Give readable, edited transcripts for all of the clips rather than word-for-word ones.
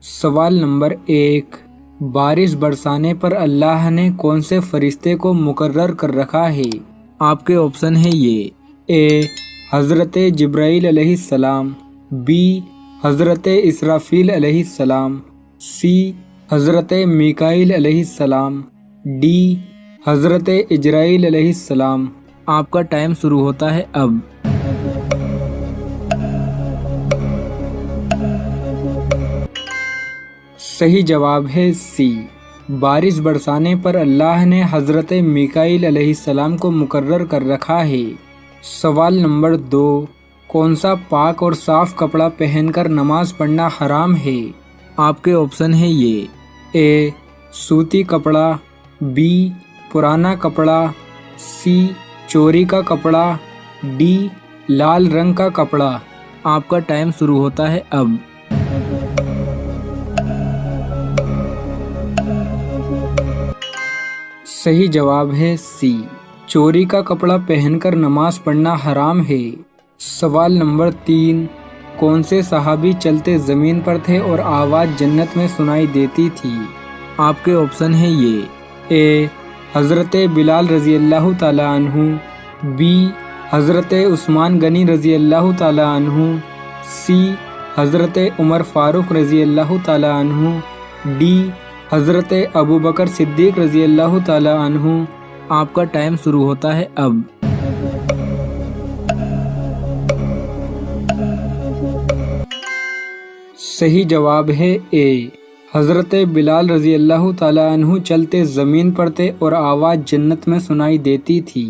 सवाल नंबर 1, बारिश बरसाने पर अल्लाह ने कौन से फरिश्ते को मुकर्रर कर रखा है? आपके ऑप्शन है ये ए हज़रत जिब्राइल अलैहिस्सलाम, बी हज़रत इसराफील अलैहिस्सलाम, सी हज़रत मीकाईल अलैहिस्सलाम, डी हज़रत इजराइल अलैहिस्सलाम। आपका टाइम शुरू होता है अब। सही जवाब है सी, बारिश बरसाने पर अल्लाह ने हज़रत मीकाईल अलैहिस्सलाम को मुकर्रर कर रखा है। सवाल नंबर 2, कौन सा पाक और साफ कपड़ा पहनकर नमाज पढ़ना हराम है? आपके ऑप्शन है ये ए सूती कपड़ा, बी पुराना कपड़ा, सी चोरी का कपड़ा, डी लाल रंग का कपड़ा। आपका टाइम शुरू होता है अब। सही जवाब है सी, चोरी का कपड़ा पहनकर नमाज पढ़ना हराम है। सवाल नंबर 3, कौन से सहाबी चलते ज़मीन पर थे और आवाज़ जन्नत में सुनाई देती थी? आपके ऑप्शन है ये ए हज़रत बिलाल रज़ी अल्लाह ताला अन्हु, बी हज़रत उस्मान गनी रज़ी अल्लाह ताला अन्हु, सी हज़रत उमर फ़ारूक रज़ी अल्लाह ताला अन्हु, डी हज़रत अबू बकर सिद्दीक़ रज़ी अल्लाह ताला अन्हु। आपका टाइम शुरू होता है अब। सही जवाब है ए हज़रत बिलाल रज़ी अल्लाह ताला अन्हु चलते ज़मीन पर थे और आवाज़ जन्नत में सुनाई देती थी।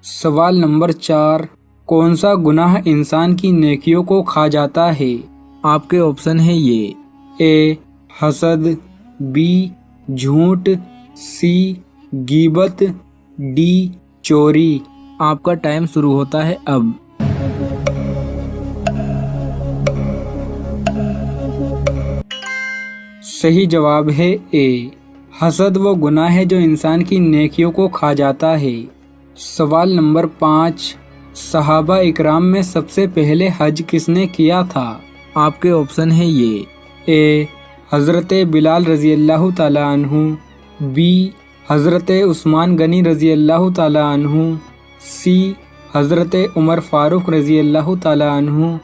सवाल नंबर 4, कौन सा गुनाह इंसान की नेकियों को खा जाता है? आपके ऑप्शन है ये ए हसद, बी झूठ, सी गीबत, डी चोरी। आपका टाइम शुरू होता है अब। सही जवाब है ए हसद वो गुनाह है जो इंसान की नेकियों को खा जाता है। सवाल नंबर 5, सहाबा इकराम में सबसे पहले हज किसने किया था? आपके ऑप्शन है ये ए हज़रत बिलाल रज़ी अल्लाह ताला अन्हु, बी हज़रत उस्मान गनी रज़ी अल्लाह ताला अन्हु, सी हज़रत उमर फ़ारूक रज़ी अल्लाह ताला अन्हु,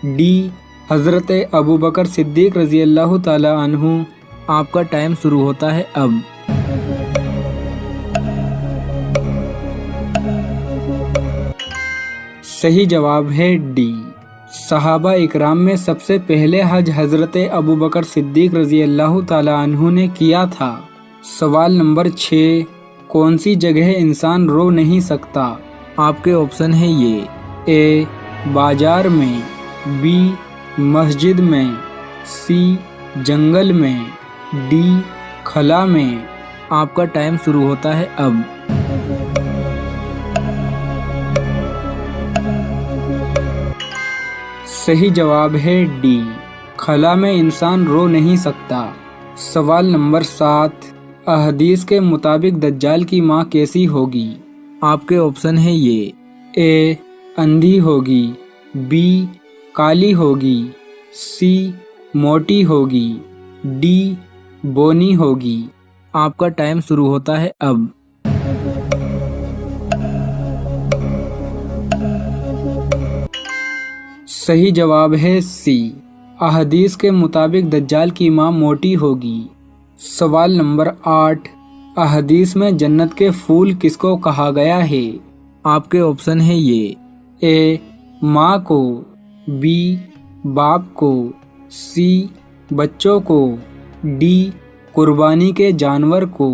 डी हज़रत अबू बकर सिद्दीक़ रज़ी अल्लाह ताला अन्हु। आपका टाइम शुरू होता है अब। सही जवाब है डी, सहाबा इकराम में सबसे पहले हज हज़रत अबू बकर सिद्दीक़ रज़ी अल्लाह ताला अन्हु ने किया था। सवाल नंबर 6, कौन सी जगह इंसान रो नहीं सकता? आपके ऑप्शन है ये ए बाजार में, बी मस्जिद में, सी जंगल में, डी खला में। आपका टाइम शुरू होता है अब। सही जवाब है डी, खला में इंसान रो नहीं सकता। सवाल नंबर 7, अहदीस के मुताबिक दज्जाल की माँ कैसी होगी? आपके ऑप्शन है ये ए अंधी होगी, बी काली होगी, सी मोटी होगी, डी बोनी होगी। आपका टाइम शुरू होता है अब। सही जवाब है सी, अहदीस के मुताबिक दज्जाल की माँ मोटी होगी। सवाल नंबर 8, अहदीस में जन्नत के फूल किसको कहा गया है? आपके ऑप्शन है ये ए माँ को, बी बाप को, सी बच्चों को, डी कुर्बानी के जानवर को।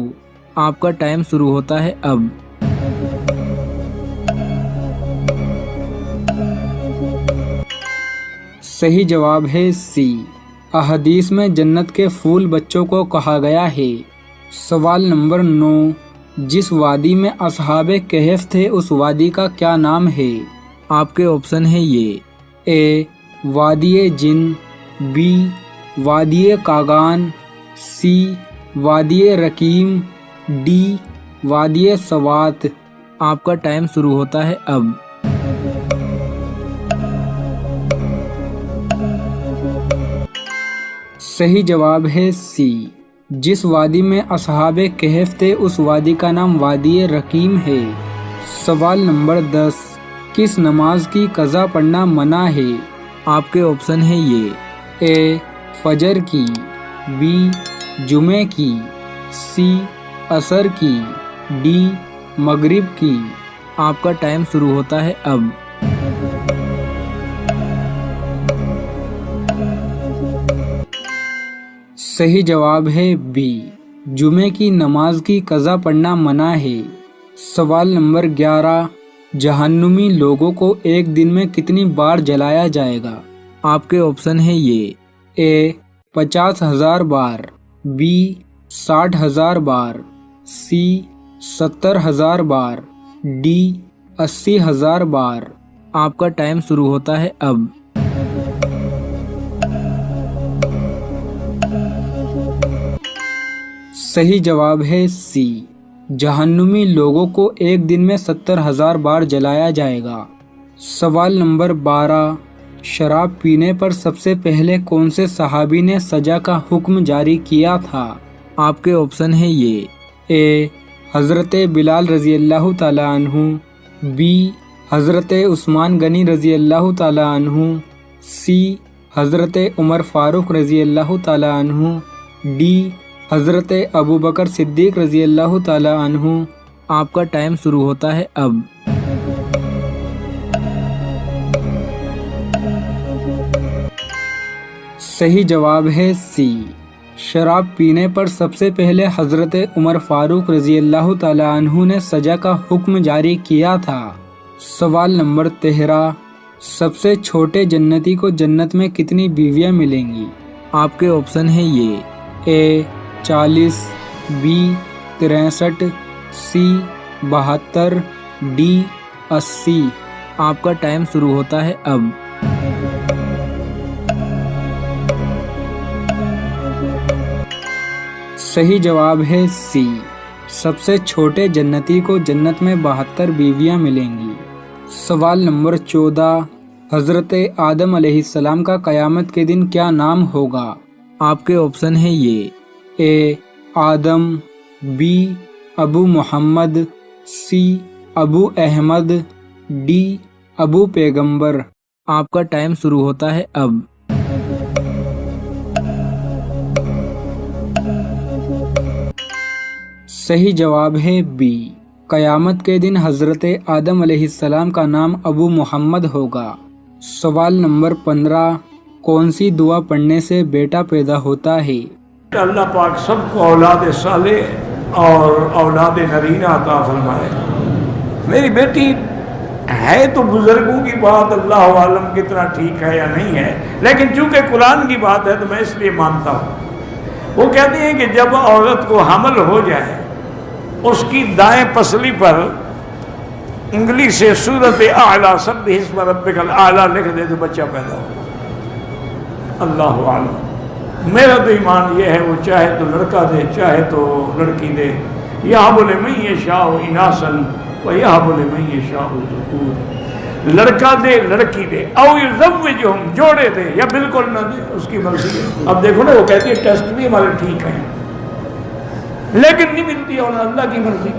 आपका टाइम शुरू होता है अब। सही जवाब है सी, अहदीस में जन्नत के फूल बच्चों को कहा गया है। सवाल नंबर 9, जिस वादी में असहाबे कहफ थे उस वादी का क्या नाम है? आपके ऑप्शन है ये ए वादिये जिन, बी वादिये कागान, सी वादिये रकीम, डी वादिये सवात। आपका टाइम शुरू होता है अब। صحیح جواب ہے سی۔ جس وادی میں اصحاب کہف تھے اس وادی کا نام وادی رقیم ہے۔ سوال نمبر 10، کس نماز کی قضا پڑھنا منع ہے؟ آپ کے آپشن ہیں یہ، اے فجر کی، بی جمعے کی، سی عصر کی، ڈی مغرب کی۔ آپ کا ٹائم شروع ہوتا ہے اب۔ صحیح جواب ہے بی، جمعے کی نماز کی قضا پڑھنا منع ہے۔ سوال نمبر 11، جہنمی لوگوں کو ایک دن میں کتنی بار جلایا جائے گا؟ آپ کے آپشن ہیں یہ، اے 50,000 بار، be 60,000 bar, C 70,000 bar, D 80,000 بار۔ آپ کا ٹائم شروع ہوتا ہے اب۔ صحیح جواب ہے سی، جہنمی لوگوں کو ایک دن میں 70,000 بار جلایا جائے گا۔ سوال نمبر 12، شراب پینے پر سب سے پہلے کون سے صحابی نے سزا کا حکم جاری کیا تھا؟ آپ کے آپشن ہیں یہ، اے حضرت بلال رضی اللہ تعالی عنہ، بی حضرت عثمان غنی رضی اللہ تعالی عنہ، سی حضرت عمر فاروق رضی اللہ تعالی عنہ، ڈی حضرت ابو بکر صدیق رضی اللہ تعالی عنہ۔ آپ کا ٹائم شروع ہوتا ہے اب۔ صحیح جواب ہے سی، شراب پینے پر سب سے پہلے حضرت عمر فاروق رضی اللہ تعالی عنہ نے سزا کا حکم جاری کیا تھا۔ سوال نمبر 13، سب سے چھوٹے جنتی کو جنت میں کتنی بیویاں ملیں گی؟ آپ کے آپشن ہیں یہ، اے 40، بی 63، سی 72، ڈی 80۔ آپ کا ٹائم شروع ہوتا ہے اب۔ صحیح جواب ہے سی، سب سے چھوٹے جنتی کو جنت میں 72 بیویاں ملیں گی۔ سوال نمبر 14، حضرت آدم علیہ السلام کا قیامت کے دن کیا نام ہوگا؟ آپ کے آپشن ہیں یہ، اے آدم، بی ابو محمد، سی ابو احمد، ڈی ابو پیغمبر۔ آپ کا ٹائم شروع ہوتا ہے اب۔ صحیح جواب ہے بی، قیامت کے دن حضرت آدم علیہ السلام کا نام ابو محمد ہوگا۔ سوال نمبر 15، کون سی دعا پڑھنے سے بیٹا پیدا ہوتا ہے؟ اللہ پاک سب کو اولاد صالح اور اولاد نرینہ عطا فرمائے۔ میری بیٹی ہے تو بزرگوں کی بات اللہ عالم کتنا ٹھیک ہے یا نہیں ہے، لیکن چونکہ قرآن کی بات ہے تو میں اس لیے مانتا ہوں۔ وہ کہتے ہیں کہ جب عورت کو حمل ہو جائے اس کی دائیں پسلی پر انگلی سے سورۃ اعلیٰ سبح اسم ربک الاعلیٰ لکھ دے تو بچہ پیدا ہو۔ اللہ عالم۔ میرا تو ایمان یہ ہے وہ چاہے تو لڑکا دے چاہے تو لڑکی دے، یہب لمن یشاء اناثا ویہب لمن یشاء الذکور۔ لڑکا دے لڑکی دے، او یزوجہم جوڑے دے یا بالکل نہ دے، اس کی مرضی ہے۔ اب دیکھو نا وہ کہتی ہے ٹیسٹ بھی ہمارے ٹھیک ہیں لیکن نہیں ملتی اور اللہ کی مرضی۔